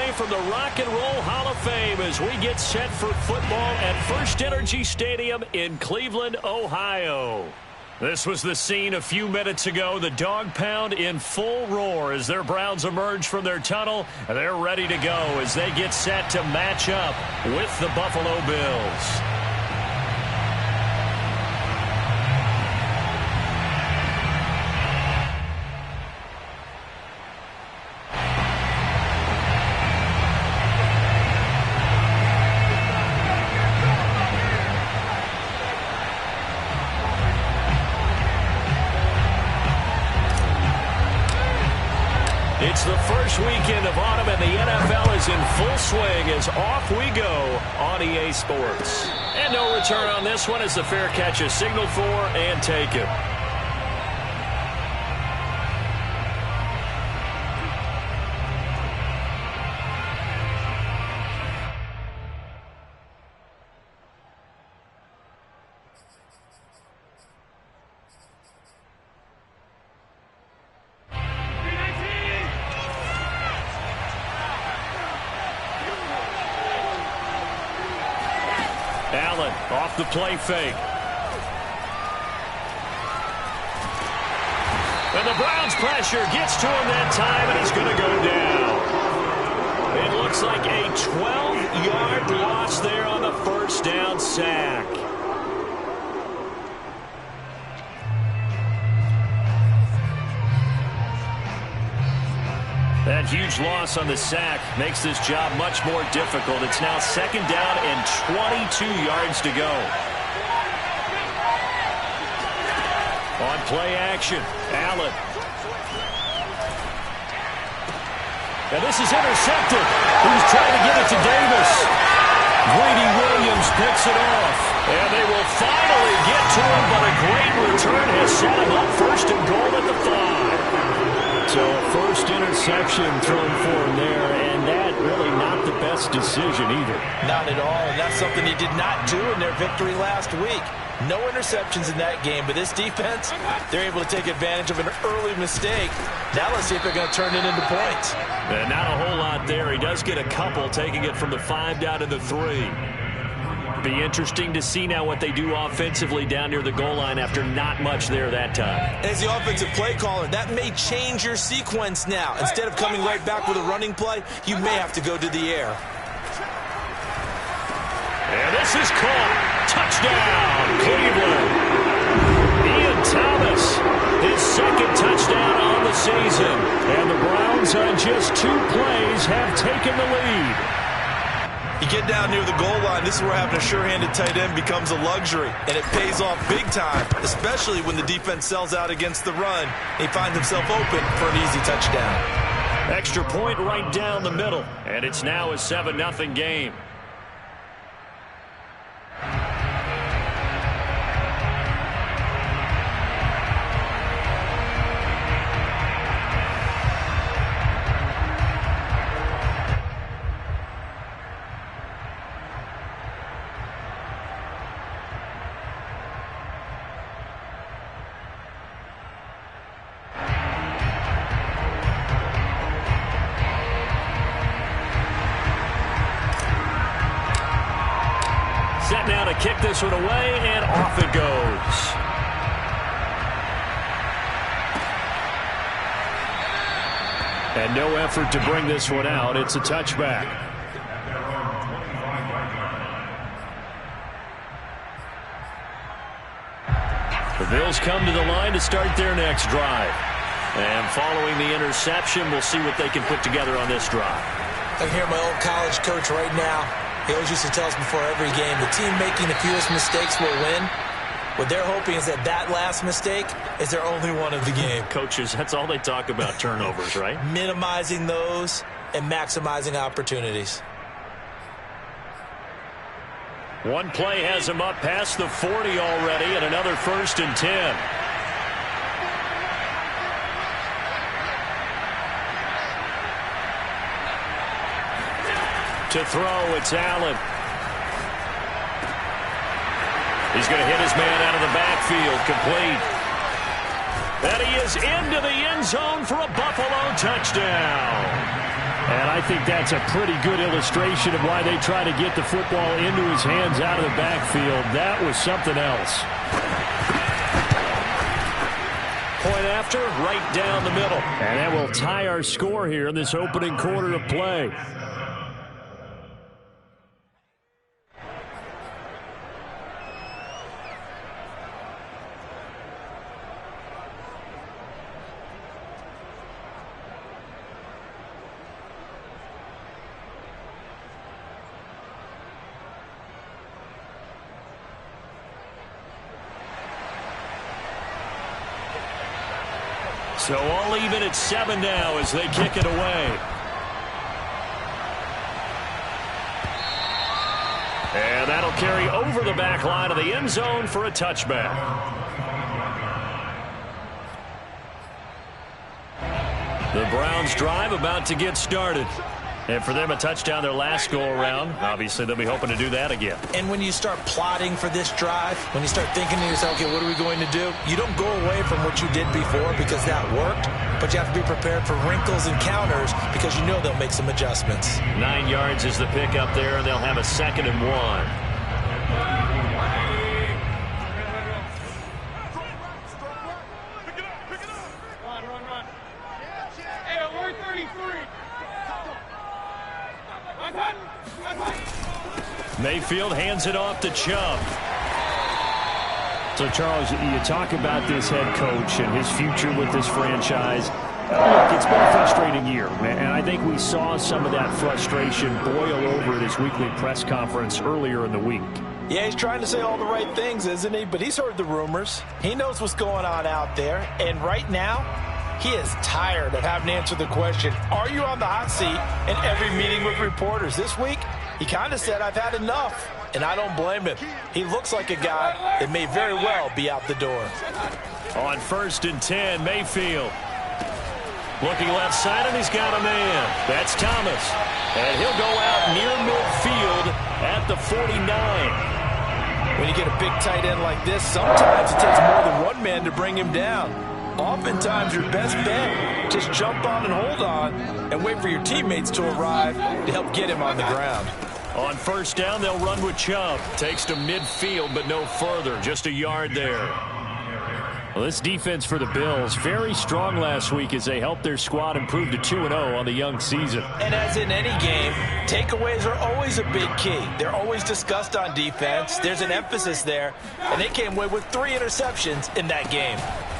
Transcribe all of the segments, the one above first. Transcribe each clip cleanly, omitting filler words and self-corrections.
away from the Rock and Roll Hall of Fame as we get set for football at First Energy Stadium in Cleveland, Ohio. This was the scene a few minutes ago. The dog pound in full roar as their Browns emerge from their tunnel. They're ready to go as they get set to match up with the Buffalo Bills. It's the first weekend of autumn, and the NFL is in full swing as off we go on EA Sports. And no return on this one as the fair catch is signaled for and taken. Allen off the play fake. And the Browns pressure gets to him that time, and he's going to go down. It looks like a 12-yard loss there on the first down sack. That huge loss on the sack makes this job much more difficult. It's now second down and 22 yards to go. On play action, Allen. And this is intercepted. He's trying to get it to Davis. Greedy Williams picks it off. And they will finally get to him, but a great return has set him up first and goal at the 5. So first interception thrown for him there, and that really not the best decision either. Not at all, and that's something he did not do in their victory last week. No interceptions in that game, but this defense, they're able to take advantage of an early mistake. Now let's see if they're going to turn it into points. And not a whole lot there. He does get a couple, taking it from the 5 down to the 3. Be interesting to see now what they do offensively down near the goal line after not much there that time. As the offensive play caller, that may change your sequence now. Instead of coming right back with a running play, you may have to go to the air. And this is caught. Touchdown, Cleveland. Ian Thomas, his second touchdown on the season. And the Browns on just 2 plays have taken the lead. You get down near the goal line, this is where having a sure-handed tight end becomes a luxury, and it pays off big time, especially when the defense sells out against the run. He finds himself open for an easy touchdown. Extra point right down the middle, and it's now a 7-0 game. Set now to kick this one away, and off it goes. And no effort to bring this one out. It's a touchback. The Bills come to the line to start their next drive. And following the interception, we'll see what they can put together on this drive. I can hear my old college coach right now. He always used to tell us before every game, the team making the fewest mistakes will win. What they're hoping is that that last mistake is their only one of the game. Coaches, that's all they talk about, turnovers, right? Minimizing those and maximizing opportunities. One play has him up past the 40 already, and another 1st and 10. To throw, it's Allen. He's going to hit his man out of the backfield, complete. And he is into the end zone for a Buffalo touchdown. And I think that's a pretty good illustration of why they try to get the football into his hands out of the backfield. That was something else. Point after, right down the middle. And that will tie our score here in this opening quarter of play. So all even at 7 now as they kick it away. And that'll carry over the back line of the end zone for a touchback. The Browns drive about to get started. And for them, a touchdown their last go-around. Obviously, they'll be hoping to do that again. And when you start plotting for this drive, when you start thinking to yourself, okay, what are we going to do? You don't go away from what you did before because that worked, but you have to be prepared for wrinkles and counters because you know they'll make some adjustments. 9 yards is the pick up there, and they'll have a 2nd and 1. Mayfield hands it off to Chubb. So, Charles, you talk about this head coach and his future with this franchise. Look, it's been a frustrating year, and I think we saw some of that frustration boil over at his weekly press conference earlier in the week. Yeah, he's trying to say all the right things, isn't he? But he's heard the rumors. He knows what's going on out there. And right now, he is tired of having to answer the question, are you on the hot seat in every meeting with reporters? This week, he kind of said, I've had enough. And I don't blame him. He looks like a guy that may very well be out the door. On 1st and 10, Mayfield. Looking left side, and he's got a man. That's Thomas. And he'll go out near midfield at the 49. When you get a big tight end like this, sometimes it takes more than one man to bring him down. Oftentimes, your best bet, just jump on and hold on and wait for your teammates to arrive to help get him on the ground. On 1st down, they'll run with Chubb. Takes to midfield, but no further. Just a yard there. Well, this defense for the Bills, very strong last week as they helped their squad improve to 2-0 on the young season. And as in any game, takeaways are always a big key. They're always discussed on defense. There's an emphasis there, and they came away with 3 interceptions in that game.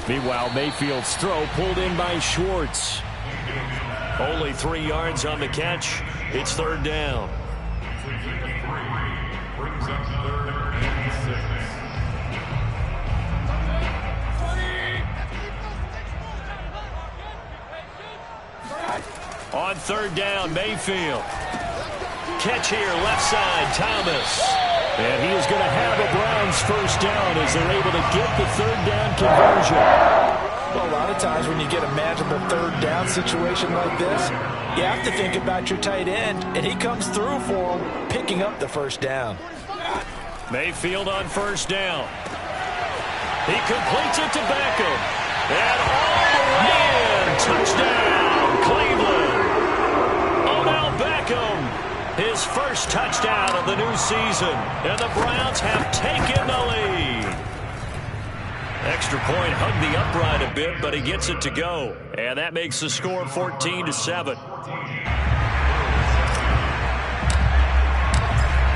Meanwhile, Mayfield's throw pulled in by Schwartz. Only 3 yards on the catch. It's 3rd down. On 3rd down, Mayfield. Catch here, left side, Thomas. And he is going to have a Browns 1st down as they're able to get the 3rd down conversion. Well, a lot of times when you get a manageable 3rd down situation like this, you have to think about your tight end, and he comes through for him, picking up the 1st down. Mayfield on 1st down. He completes it to Beckham. And all the way in. Touchdown, Cleveland. Odell Beckham, his first touchdown of the new season. And the Browns have taken the lead. Extra point hugged the upright a bit, but he gets it to go. And that makes the score 14-7.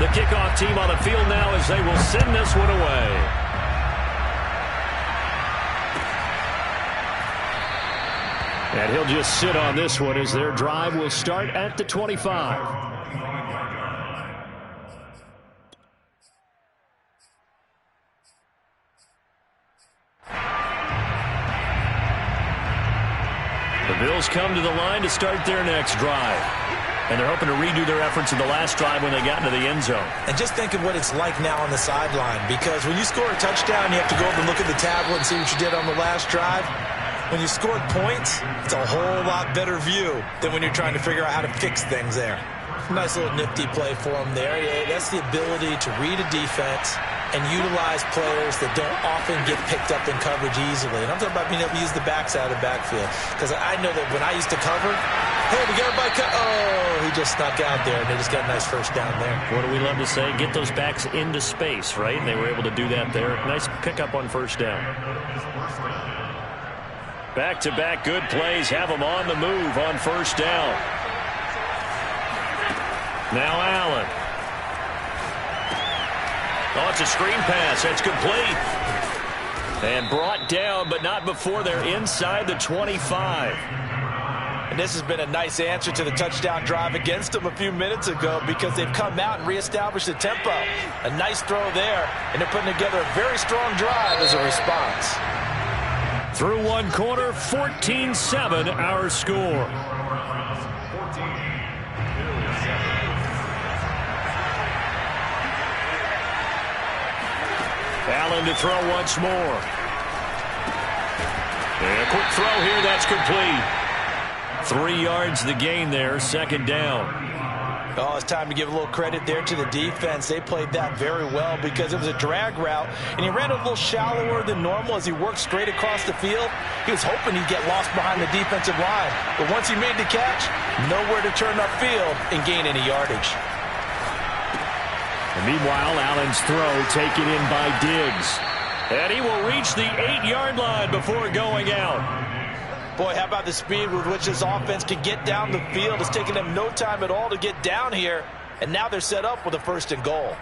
The kickoff team on the field now as they will send this one away. And he'll just sit on this one as their drive will start at the 25. The Bills come to the line to start their next drive. And they're hoping to redo their efforts in the last drive when they got into the end zone. And just think of what it's like now on the sideline, because when you score a touchdown, you have to go over and look at the tablet and see what you did on the last drive. When you scored points, it's a whole lot better view than when you're trying to figure out how to fix things there. Nice little nifty play for him there. Yeah, that's the ability to read a defense and utilize players that don't often get picked up in coverage easily. And I'm talking about being able to use the backside of the backfield. Because I know that when I used to cover, Hey, we got everybody cut. Oh, he just snuck out there, and they just got a nice first down there. What do we love to say? Get those backs into space, right? And they were able to do that there. Nice pickup on first down. Back-to-back good plays have them on the move on first down. Now Allen. Oh, it's a screen pass. That's complete. And brought down, but not before they're inside the 25. And this has been a nice answer to the touchdown drive against them a few minutes ago because they've come out and reestablished the tempo. A nice throw there, and they're putting together a very strong drive as a response. Through one quarter, 14-7 our score. Allen to throw once more. And a quick throw here, that's complete. 3 yards the gain there, second down. Oh, it's time to give a little credit there to the defense. They played that very well because it was a drag route, and he ran a little shallower than normal as he worked straight across the field. He was hoping he'd get lost behind the defensive line, but once he made the catch, nowhere to turn upfield and gain any yardage. And meanwhile, Allen's throw taken in by Diggs. And he will reach the 8-yard line before going out. Boy, how about the speed with which this offense can get down the field? It's taken them no time at all to get down here, and now they're set up with a 1st and goal.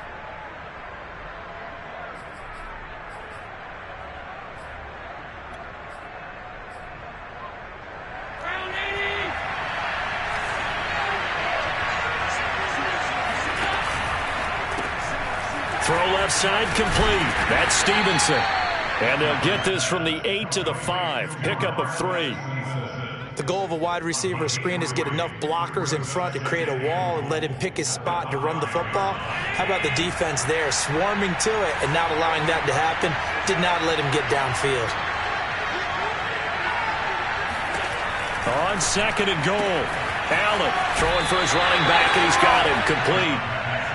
Throw left side complete. That's Stevenson. And they'll get this from the 8 to the 5. Pickup of 3. The goal of a wide receiver screen is get enough blockers in front to create a wall and let him pick his spot to run the football. How about the defense there, swarming to it and not allowing that to happen? Did not let him get downfield. On 2nd and goal. Allen throwing for his running back, and he's got him complete.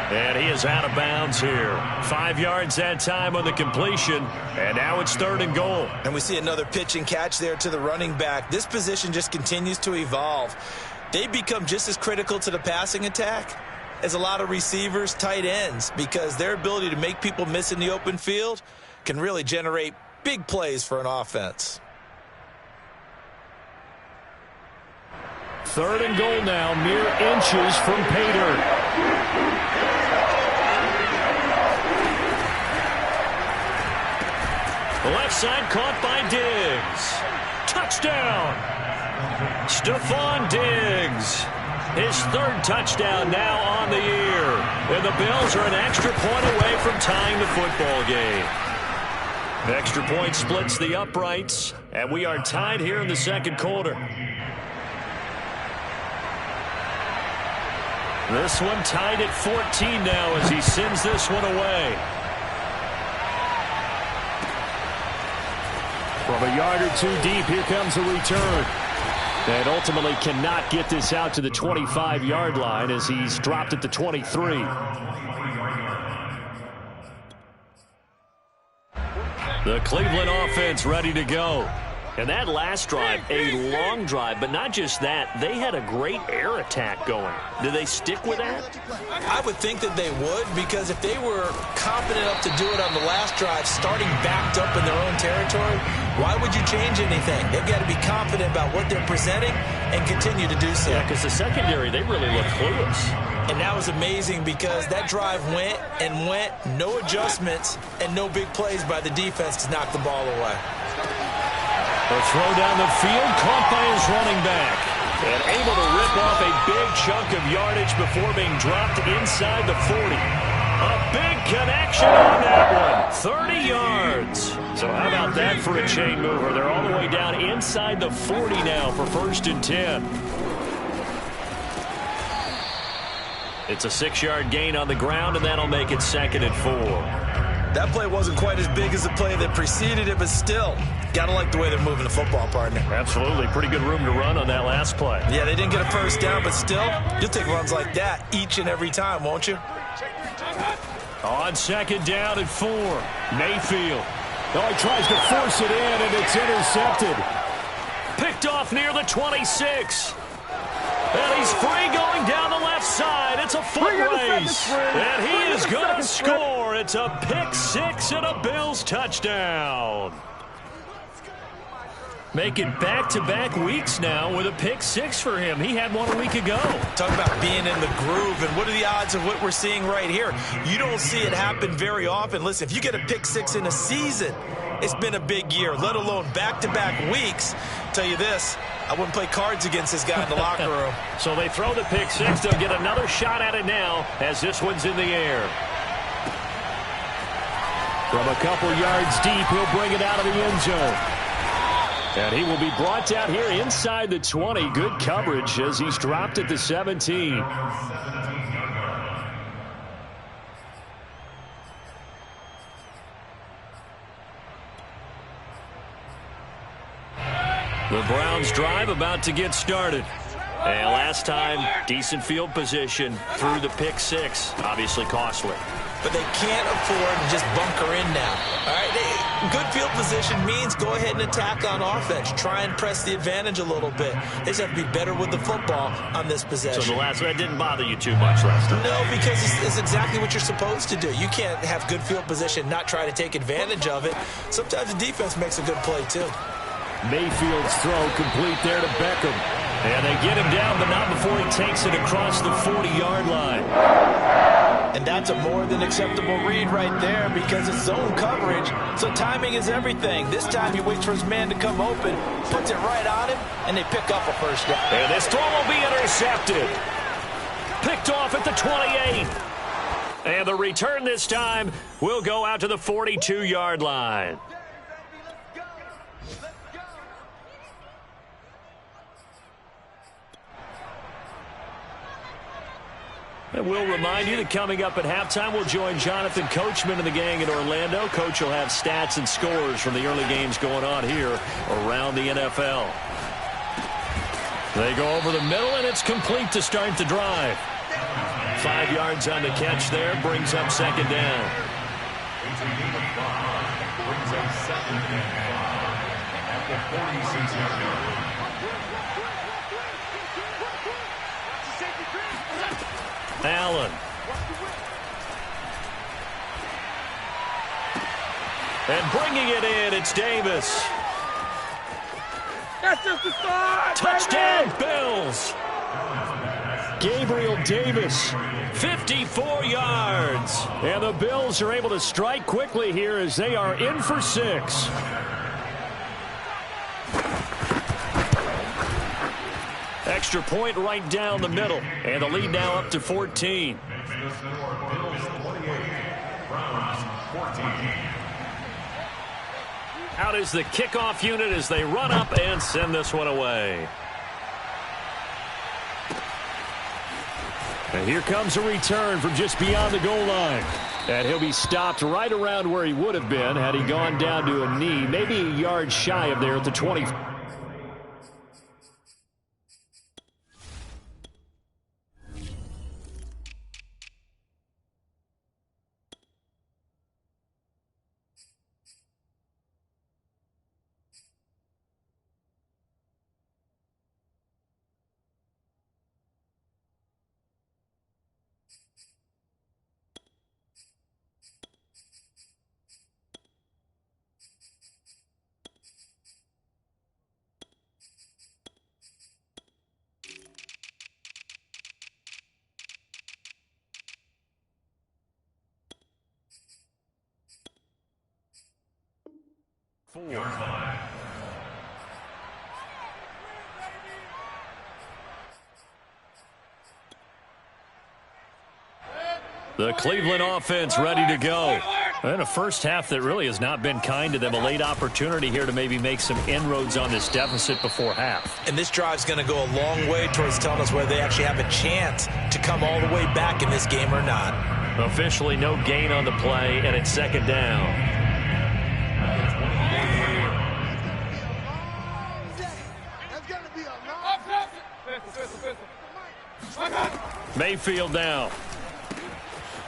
And he is out of bounds here. 5 yards that time on the completion. And now it's 3rd and goal. And we see another pitch and catch there to the running back. This position just continues to evolve. They become just as critical to the passing attack as a lot of receivers, tight ends, because their ability to make people miss in the open field can really generate big plays for an offense. 3rd and goal now, mere inches from pay dirt. The left side caught by Diggs. Touchdown! Stephon Diggs. His 3rd touchdown now on the year. And the Bills are an extra point away from tying the football game. The extra point splits the uprights, and we are tied here in the 2nd quarter. This one tied at 14 now as he sends this one away. From a yard or 2 deep, here comes a return. And ultimately cannot get this out to the 25-yard line as he's dropped at the 23. The Cleveland offense ready to go. And that last drive, a long drive, but not just that. They had a great air attack going. Do they stick with that? I would think that they would, because if they were confident enough to do it on the last drive, starting backed up in their own territory, why would you change anything? They've got to be confident about what they're presenting and continue to do so. Yeah, because the secondary, they really look clueless. And that was amazing because that drive went and went, no adjustments, and no big plays by the defense to knock the ball away. A throw down the field, caught by his running back. And able to rip off a big chunk of yardage before being dropped inside the 40. A big connection on that one. 30 yards. So how about that for a chain mover? They're all the way down inside the 40 now for 1st and 10. It's a 6-yard gain on the ground, and that'll make it 2nd and 4. That play wasn't quite as big as the play that preceded it, but still, gotta like the way they're moving the football, partner. Absolutely. Pretty good room to run on that last play. Yeah, they didn't get a first down, but still, you'll take runs like that each and every time, won't you? On 2nd down and 4. Mayfield. Oh, he tries to force it in, and it's intercepted. Picked off near the 26. And he's free going down the left side. It's a foot race. And he is going to score. It's a pick six and a Bills touchdown. Making back-to-back weeks now with a pick six for him. He had one a week ago. Talk about being in the groove, and what are the odds of what we're seeing right here? You don't see it happen very often. Listen, if you get a pick six in a season, it's been a big year, let alone back-to-back weeks. Tell you this, I wouldn't play cards against this guy in the locker room. So they throw the pick six. They'll get another shot at it now as this one's in the air. From a couple yards deep, he'll bring it out of the end zone. And he will be brought down here inside the 20. Good coverage as he's dropped at the 17. The Browns drive about to get started. And last time, decent field position through the pick six. Obviously costly. But they can't afford to just bunker in now. All right, good field position means go ahead and attack on offense. Try and press the advantage a little bit. They just have to be better with the football on this possession. So the last one didn't bother you too much last time? No, because it's exactly what you're supposed to do. You can't have good field position, not try to take advantage of it. Sometimes the defense makes a good play, too. Mayfield's throw complete there to Beckham. And they get him down, but not before he takes it across the 40-yard line. And that's a more than acceptable read right there because it's zone coverage. So timing is everything. This time he waits for his man to come open, puts it right on him, and they pick up a first down. And this throw will be intercepted. Picked off at the 28. And the return this time will go out to the 42-yard line. And we'll remind you that coming up at halftime, we'll join Jonathan Coachman and the gang in Orlando. Coach will have stats and scores from the early games going on here around the NFL. They go over the middle, and it's complete to start the drive. 5 yards on the catch there, brings up second down. Brings up second and 5 at the 46-yard line. Allen. And bringing it in, it's Davis. That's just the start. Touchdown, Bills. Gabriel Davis, 54 yards. And the Bills are able to strike quickly here as they are in for 6. Extra point right down the middle. And the lead now up to 14. Out is the kickoff unit as they run up and send this one away. And here comes a return from just beyond the goal line. And he'll be stopped right around where he would have been had he gone down to a knee, maybe a yard shy of there at the 20. The Cleveland offense ready to go. And a first half that really has not been kind to them. A late opportunity here to maybe make some inroads on this deficit before half. And this drive's going to go a long way towards telling us whether they actually have a chance to come all the way back in this game or not. Officially no gain on the play, and it's second down. Mayfield now.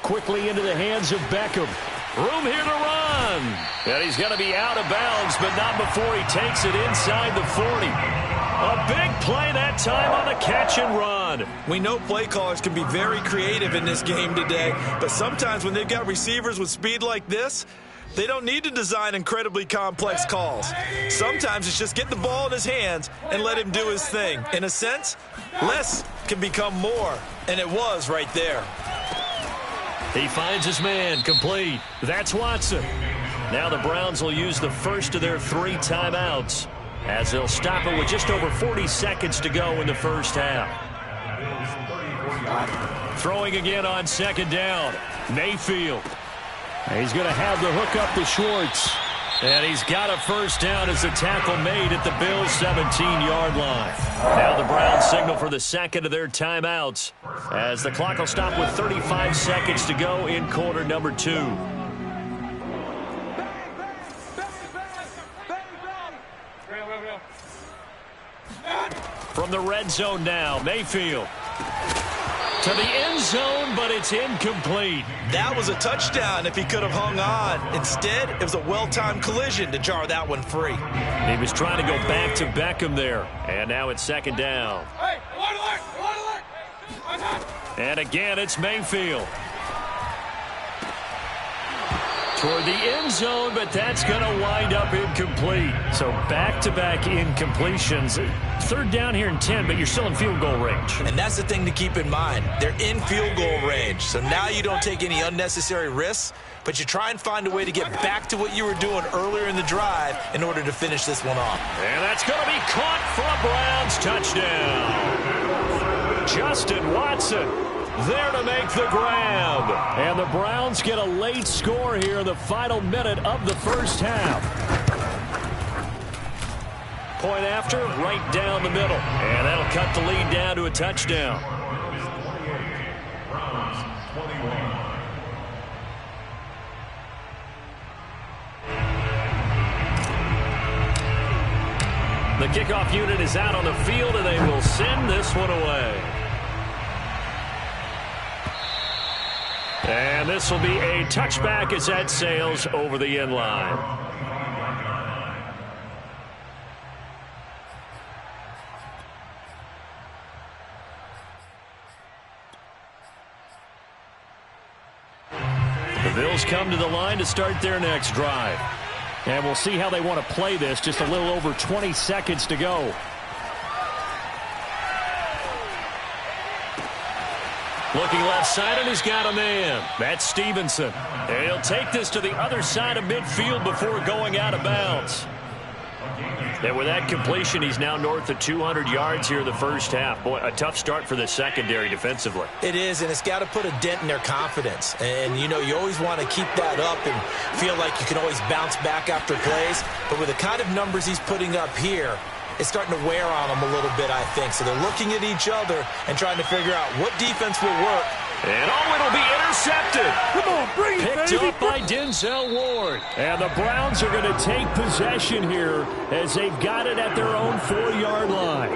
Quickly into the hands of Beckham. Room here to run. And he's going to be out of bounds, but not before he takes it inside the 40. A big play that time on the catch and run. We know play callers can be very creative in this game today, but sometimes when they've got receivers with speed like this, they don't need to design incredibly complex calls. Sometimes it's just get the ball in his hands and let him do his thing. In a sense, less can become more, and it was right there. He finds his man, complete. That's Watson. Now the Browns will use the first of their 3 timeouts, as they'll stop it with just over 40 seconds to go in the first half. Throwing again on second down. Mayfield. He's going to have the hook up to Schwartz. And he's got a first down as the tackle made at the Bills' 17-yard line. Now the Browns signal for the second of their timeouts, as the clock will stop with 35 seconds to go in quarter number 2. From the red zone now, Mayfield. To the end zone, but it's incomplete. That was a touchdown if he could have hung on. Instead, it was a well-timed collision to jar that one free. He was trying to go back to Beckham there. And now it's second down. And again, it's Mayfield. Toward the end zone, but that's going to wind up incomplete. So back-to-back incompletions. Third down here in 10, but you're still in field goal range. And that's the thing to keep in mind. They're in field goal range. So now you don't take any unnecessary risks, but you try and find a way to get back to what you were doing earlier in the drive in order to finish this one off. And that's going to be caught for a Browns touchdown. Justin Watson there to make the grab. And the Browns get a late score here in the final minute of the first half. Point after, right down the middle. And that'll cut the lead down to a touchdown. The kickoff unit is out on the field, and they will send this one away. And this will be a touchback as that sails over the end line. The Bills come to the line to start their next drive. And we'll see how they want to play this. Just a little over 20 seconds to go. Looking left side, and he's got a man. That's Stevenson. And he'll take this to the other side of midfield before going out of bounds. And with that completion, he's now north of 200 yards here in the first half. Boy, a tough start for the secondary defensively. It is, and it's got to put a dent in their confidence. And, you know, you always want to keep that up and feel like you can always bounce back after plays. But with the kind of numbers he's putting up here, it's starting to wear on them a little bit, I think. So they're looking at each other and trying to figure out what defense will work. And it'll be intercepted. Come on, bring it, Picked up by Denzel Ward. And the Browns are going to take possession here as they've got it at their own 4-yard line.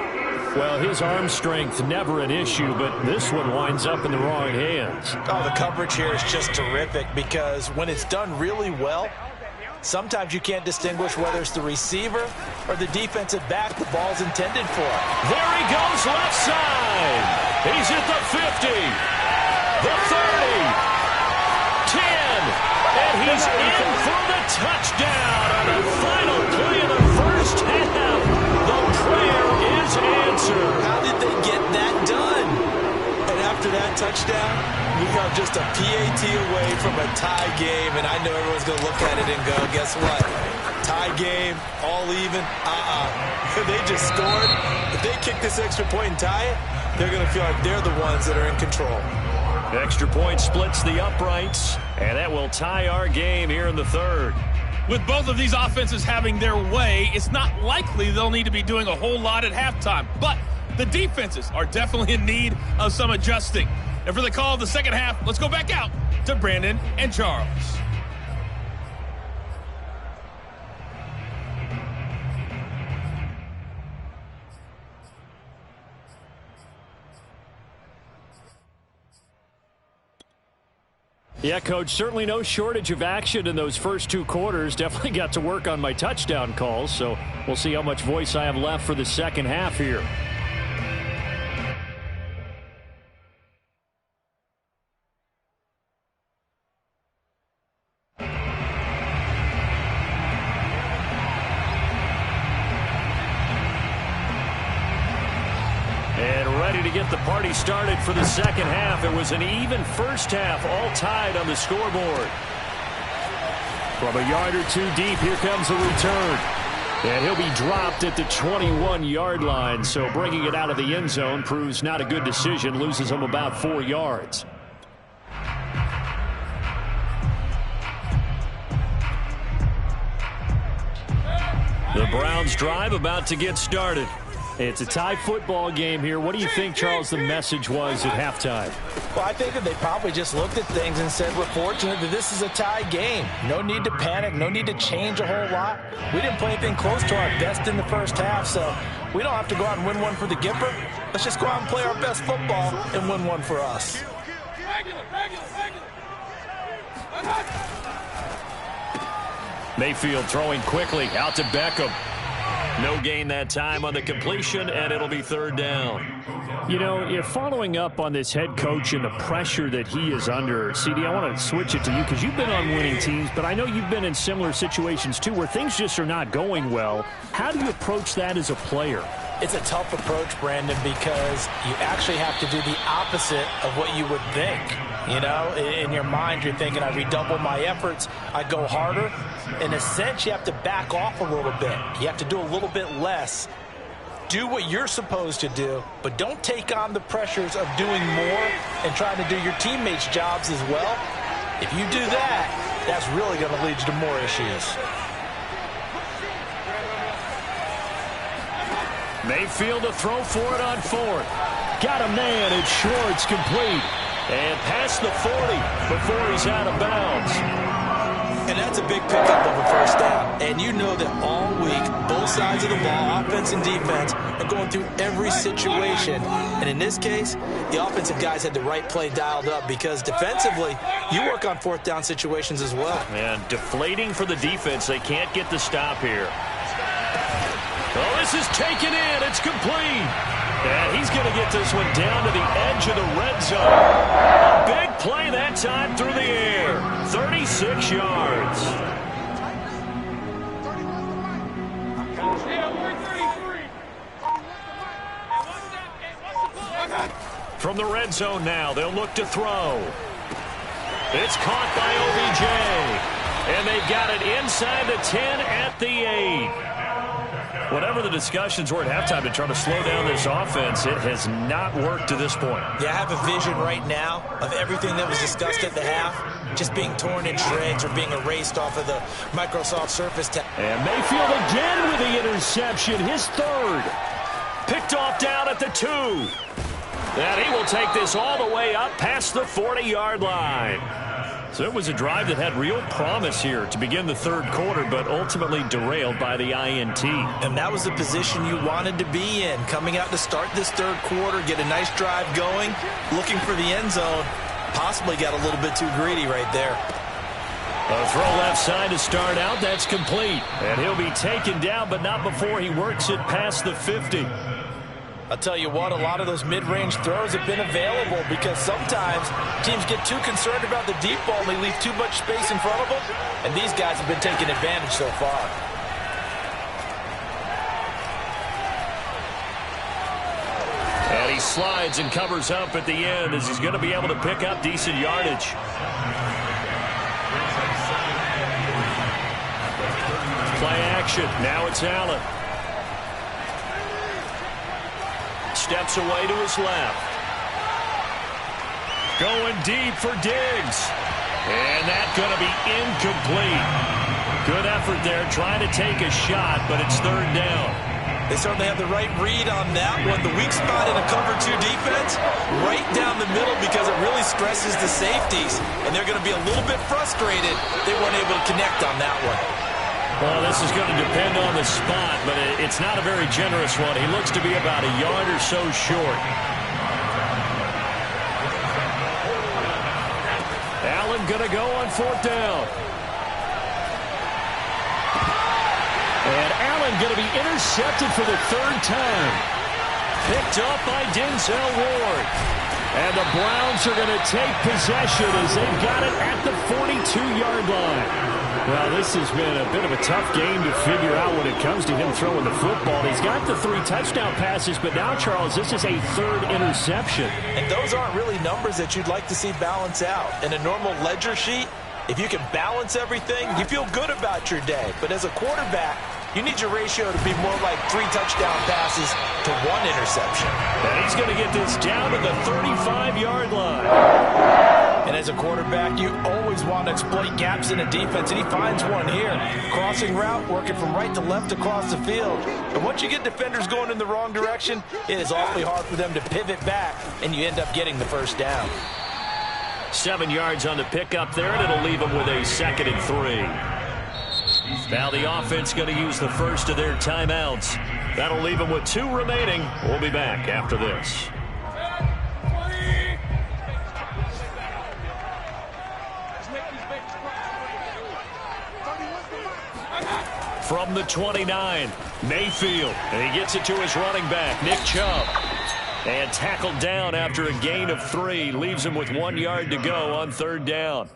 Well, his arm strength never an issue, but this one winds up in the wrong hands. Oh, the coverage here is just terrific because when it's done really well, sometimes you can't distinguish whether it's the receiver or the defensive back the ball's intended for. There he goes left side. He's at the 50. The 30, 10, and he's in for the touchdown on the final play of the first half. The prayer is answered. How did they get that done? And after that touchdown, we are just a PAT away from a tie game, and I know everyone's going to look at it and go, guess what? Tie game, all even, They just scored. If they kick this extra point and tie it, they're going to feel like they're the ones that are in control. Extra point splits the uprights, and that will tie our game here in the third. With both of these offenses having their way, it's not likely they'll need to be doing a whole lot at halftime. But the defenses are definitely in need of some adjusting. And for the call of the second half, let's go back out to Brandon and Charles. Yeah, Coach, certainly no shortage of action in those first 2 quarters. Definitely got to work on my touchdown calls, so we'll see how much voice I have left for the second half here. To get the party started for the second half. It was an even first half, all tied on the scoreboard. From a yard or 2 deep, here comes a return. And he'll be dropped at the 21-yard line, so bringing it out of the end zone proves not a good decision, loses him about 4 yards. The Browns drive about to get started. It's a tie football game here. What do you think, Charles, the message was at halftime? Well, I think that they probably just looked at things and said, we're fortunate that this is a tie game. No need to panic. No need to change a whole lot. We didn't play anything close to our best in the first half, so we don't have to go out and win one for the Gipper. Let's just go out and play our best football and win one for us. Mayfield throwing quickly out to Beckham. No gain that time on the completion, and it'll be 3rd down. You know, you're following up on this head coach and the pressure that he is under. CD, I want to switch it to you because you've been on winning teams, but I know you've been in similar situations too where things just are not going well. How do you approach that as a player? It's a tough approach, Brandon, because you actually have to do the opposite of what you would think. You know, in your mind, you're thinking, I redouble my efforts, I go harder. In a sense, you have to back off a little bit. You have to do a little bit less. Do what you're supposed to do, but don't take on the pressures of doing more and trying to do your teammates' jobs as well. If you do that, that's really going to lead you to more issues. Mayfield to throw for it on 4th. Got a man, it's Schwartz, complete. And past the 40 before he's out of bounds. And that's a big pickup of a first down. And you know that all week, both sides of the ball, offense and defense, are going through every situation. And in this case, the offensive guys had the right play dialed up because defensively, you work on 4th down situations as well. And deflating for the defense. They can't get the stop here. Oh, this is taken in. It's complete. And he's going to get this one down to the edge of the red zone. A big play that time through the air. 36 yards. From the red zone now, they'll look to throw. It's caught by OBJ. And they've got it inside the 10 at the 8. Whatever the discussions were at halftime to try to slow down this offense, it has not worked to this point. Yeah, I have a vision right now of everything that was discussed at the half just being torn in shreds or being erased off of the Microsoft Surface. And Mayfield again with the interception, his 3rd. Picked off down at the 2. And he will take this all the way up past the 40-yard line. So it was a drive that had real promise here to begin the 3rd quarter, but ultimately derailed by the INT. And that was the position you wanted to be in, coming out to start this 3rd quarter, get a nice drive going, looking for the end zone. Possibly got a little bit too greedy right there. A throw left side to start out. That's complete. And he'll be taken down, but not before he works it past the 50. I'll tell you what, a lot of those mid-range throws have been available because sometimes teams get too concerned about the deep ball and they leave too much space in front of them, and these guys have been taking advantage so far. And he slides and covers up at the end as he's going to be able to pick up decent yardage. Play action. Now it's Allen. Steps away to his left. Going deep for Diggs. And that's going to be incomplete. Good effort there trying to take a shot, but it's 3rd down. They certainly have the right read on that one. The weak spot in a cover 2 defense, right down the middle because it really stresses the safeties. And they're going to be a little bit frustrated they weren't able to connect on that one. Well, this is going to depend on the spot, but it's not a very generous one. He looks to be about a yard or so short. Allen Allen going to go on 4th down. And Allen going to be intercepted for the 3rd time. Picked up by Denzel Ward. And the Browns are going to take possession as they've got it at the 42-yard line. Well, this has been a bit of a tough game to figure out when it comes to him throwing the football. He's got the 3 touchdown passes, but now, Charles, this is a 3rd interception. And those aren't really numbers that you'd like to see balance out. In a normal ledger sheet, if you can balance everything, you feel good about your day. But as a quarterback, you need your ratio to be more like 3 touchdown passes to 1 interception. And he's going to get this down to the 35-yard line. And as a quarterback, you always want to exploit gaps in a defense, and he finds one here. Crossing route, working from right to left across the field. And once you get defenders going in the wrong direction, it is awfully hard for them to pivot back, and you end up getting the 1st down. 7 yards on the pickup there, and it'll leave them with a 2nd and 3. Now the offense going to use the first of their timeouts. That'll leave them with 2 remaining. We'll be back after this. From the 29, Mayfield. And he gets it to his running back, Nick Chubb. And tackled down after a gain of 3. Leaves him with 1 yard to go on 3rd down.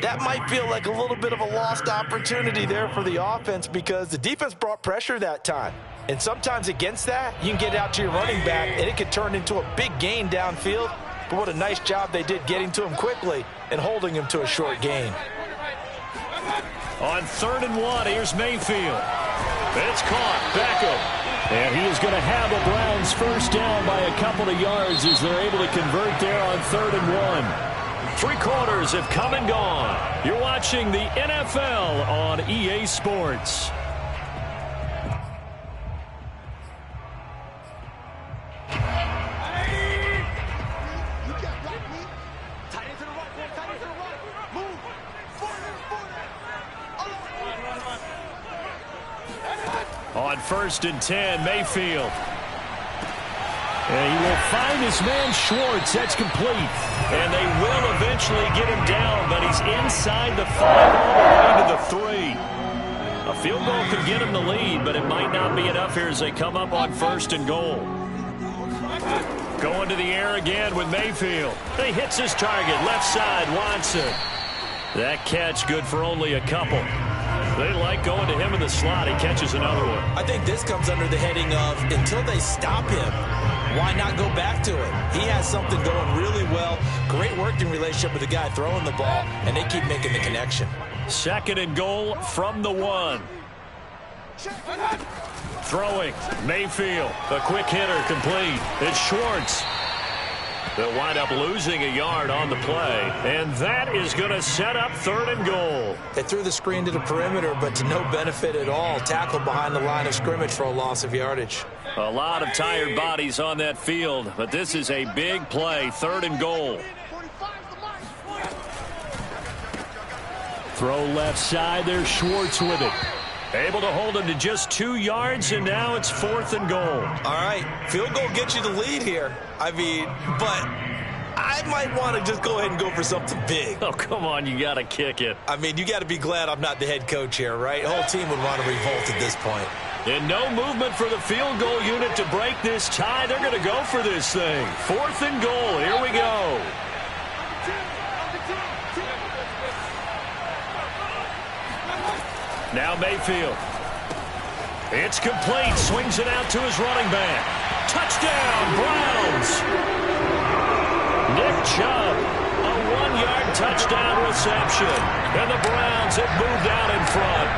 That might feel like a little bit of a lost opportunity there for the offense because the defense brought pressure that time. And sometimes against that, you can get out to your running back, and it could turn into a big gain downfield. But what a nice job they did getting to him quickly and holding him to a short gain. On 3rd and 1, here's Mayfield. It's caught. Beckham. And he is going to have a Browns 1st down by a couple of yards as they're able to convert there on 3rd and 1. 3 quarters have come and gone. You're watching the NFL on EA Sports. On 1st and 10, Mayfield. And he will find his man Schwartz. That's complete. And they will eventually get him down, but he's inside the 5 all the way to the 3. A field goal could get him the lead, but it might not be enough here as they come up on 1st and goal. Going to the air again with Mayfield. He hits his target, left side, Watson. That catch good for only a couple. They like going to him in the slot. He catches another one. I think this comes under the heading of until they stop him, why not go back to it? He has something going really well. Great working relationship with the guy throwing the ball, and they keep making the connection. 2nd and goal from the 1. Throwing, Mayfield. The quick hitter complete. It's Schwartz. They'll wind up losing a yard on the play, and that is going to set up 3rd and goal. They threw the screen to the perimeter, but to no benefit at all. Tackled behind the line of scrimmage for a loss of yardage. A lot of tired bodies on that field, but this is a big play, 3rd and goal. Throw left side, there's Schwartz with it. Able to hold him to just 2 yards, and now it's 4th and goal. All right, field goal gets you the lead here. I mean, but I might want to just go ahead and go for something big. Oh, come on, you got to kick it. I mean, you got to be glad I'm not the head coach here, right? The whole team would want to revolt at this point. And no movement for the field goal unit to break this tie. They're going to go for this thing. 4th and goal. Here we go. Now Mayfield. It's complete. Swings it out to his running back. Touchdown, Browns. Nick Chubb, a 1-yard touchdown reception. And the Browns have moved out in front.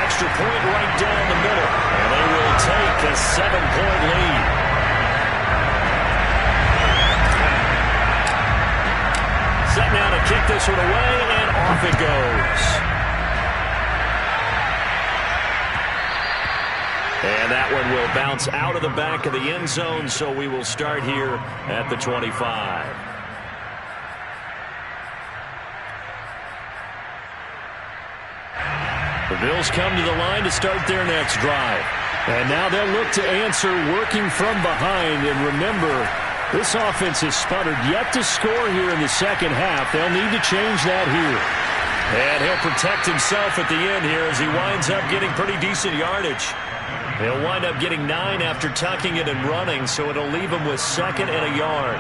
Extra point right down the middle. And they will take a 7-point lead. Set now to kick this one away, and off it goes. And that one will bounce out of the back of the end zone, so we will start here at the 25. The Bills come to the line to start their next drive. And now they'll look to answer working from behind. And remember, This offense has sputtered, yet to score here in the second half. They'll need to change that here. And he'll protect himself at the end here as he winds up getting pretty decent yardage. He'll wind up getting 9 after tucking it and running, so it'll leave him with 2nd and a yard.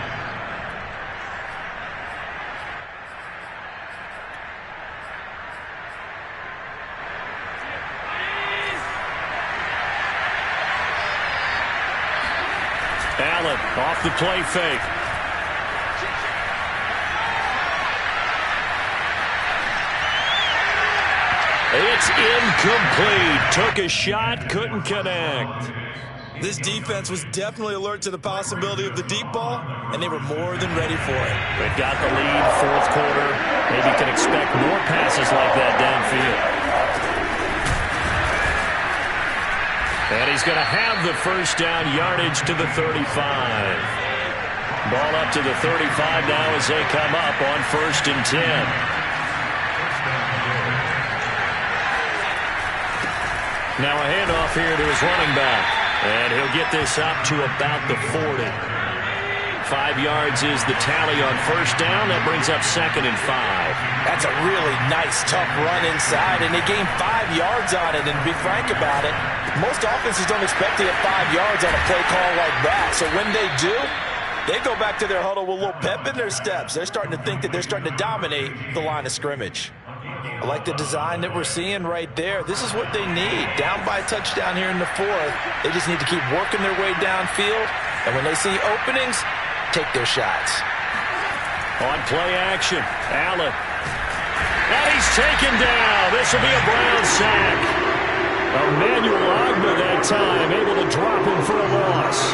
Allen off the play fake. It's incomplete. Took a shot, couldn't connect. This defense was definitely alert to the possibility of the deep ball, and they were more than ready for it. They've got the lead, fourth quarter. Maybe can expect more passes like that downfield. And he's going to have the first down, yardage to the 35. Ball up to the 35 now as they come up on 1st and 10. Now a handoff here to his running back. And he'll get this up to about the 40. 5 yards is the tally on 1st down. That brings up 2nd and 5. That's a really nice, tough run inside, and they gained 5 yards on it. And to be frank about it, most offenses don't expect to get 5 yards on a play call like that. So when they do, they go back to their huddle with a little pep in their steps. They're starting to think that they're starting to dominate the line of scrimmage. I like the design that we're seeing right there. This is what they need. Down by a touchdown here in the 4th. They just need to keep working their way downfield. And when they see openings, take their shots. On play action, Allen. And he's taken down. This will be a Brown sack. Emmanuel Ogbah that time, able to drop him for a loss.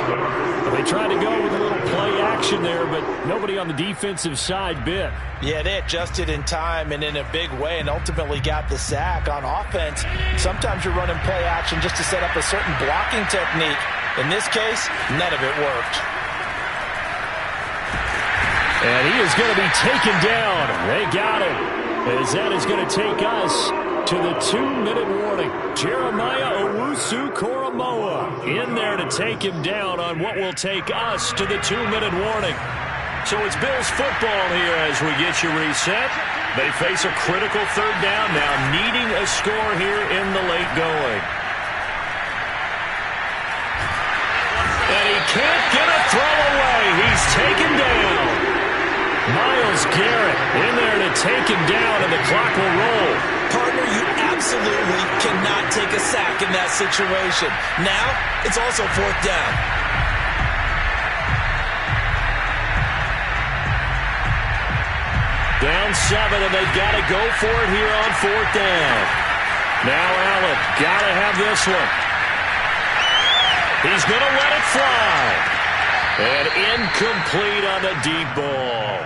They tried to go with a little play action there, but nobody on the defensive side bit. Yeah, they adjusted in time and in a big way and ultimately got the sack. On offense, sometimes you're running play action just to set up a certain blocking technique. In this case, none of it worked. And he is going to be taken down. They got him. As that is going to take us to the 2-minute warning. Jeremiah Owusu-Koramoah in there to take him down on what will take us to the 2-minute warning. So it's Bills football here as we get you reset. They face a critical 3rd down now, needing a score here in the late going. And he can't get a throw away. He's taken down. Myles Garrett in there to take him down, and the clock will roll. Partner, you absolutely cannot take a sack in that situation. Now, it's also 4th down. Down 7, and they've got to go for it here on 4th down. Now Allen, got to have this one. He's going to let it fly. And incomplete on the deep ball.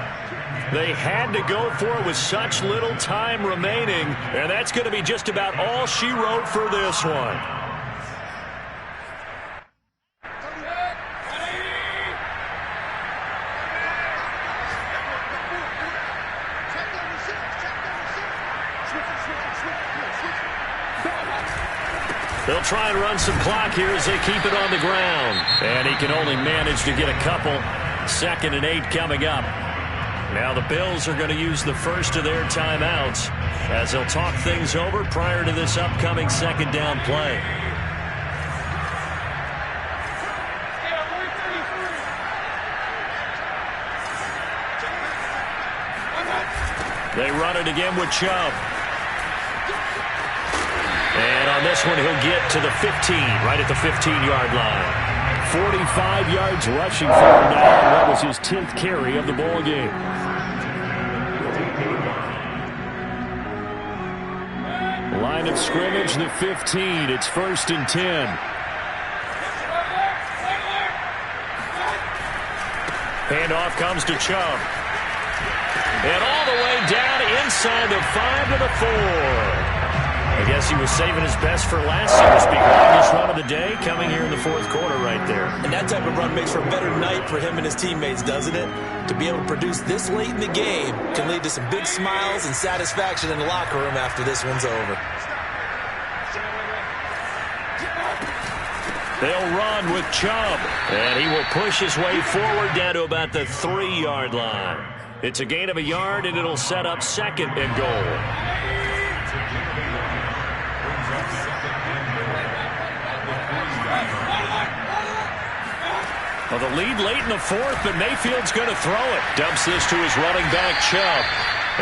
They had to go for it with such little time remaining, and that's going to be just about all she wrote for this one. They'll try and run some clock here as they keep it on the ground. And he can only manage to get a couple. 2nd and 8 coming up. Now the Bills are going to use the first of their timeouts as they'll talk things over prior to this upcoming 2nd down play. They run it again with Chubb. And on this one, he'll get to the 15, right at the 15-yard line. 45 yards rushing for him now, and that was his 10th carry of the ball game. Line of scrimmage, the 15. It's 1st and 10. Handoff comes to Chubb. And all the way down inside the 5 to the 4. I guess he was saving his best for last, so to speak. Longest run of the day coming here in the 4th quarter right there. And that type of run makes for a better night for him and his teammates, doesn't it? To be able to produce this late in the game can lead to some big smiles and satisfaction in the locker room after this one's over. They'll run with Chubb. And he will push his way forward down to about the 3-yard line. It's a gain of a yard, and it'll set up 2nd and goal. Well, the lead late in the 4th, but Mayfield's going to throw it. Dumps this to his running back, Chubb.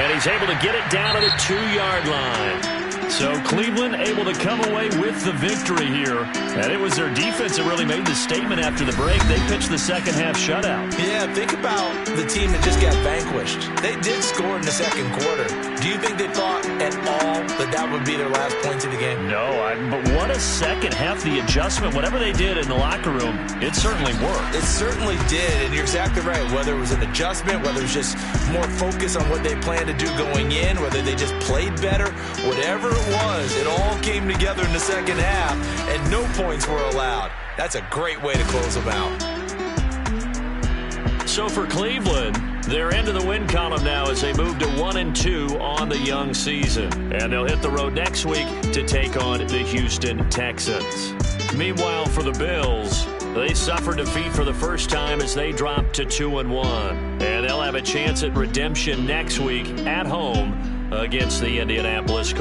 And he's able to get it down to the 2-yard line. So Cleveland able to come away with the victory here. And it was their defense that really made the statement after the break. They pitched the second-half shutout. Yeah, think about the team that just got vanquished. They did score in the 2nd quarter. Do you think they thought at all that that would be their last points of the game? No, but what a second half. The adjustment, whatever they did in the locker room, it certainly worked. It certainly did, and you're exactly right. Whether it was an adjustment, whether it was just more focus on what they planned to do going in, whether they just played better, whatever it was, it all came together in the 2nd half, and no points were allowed. That's a great way to close them out. So for Cleveland, they're into the win column now as they move to 1-2 on the young season. And they'll hit the road next week to take on the Houston Texans. Meanwhile, for the Bills, they suffered defeat for the first time as they dropped to 2-1. And they'll have a chance at redemption next week at home against the Indianapolis Colts.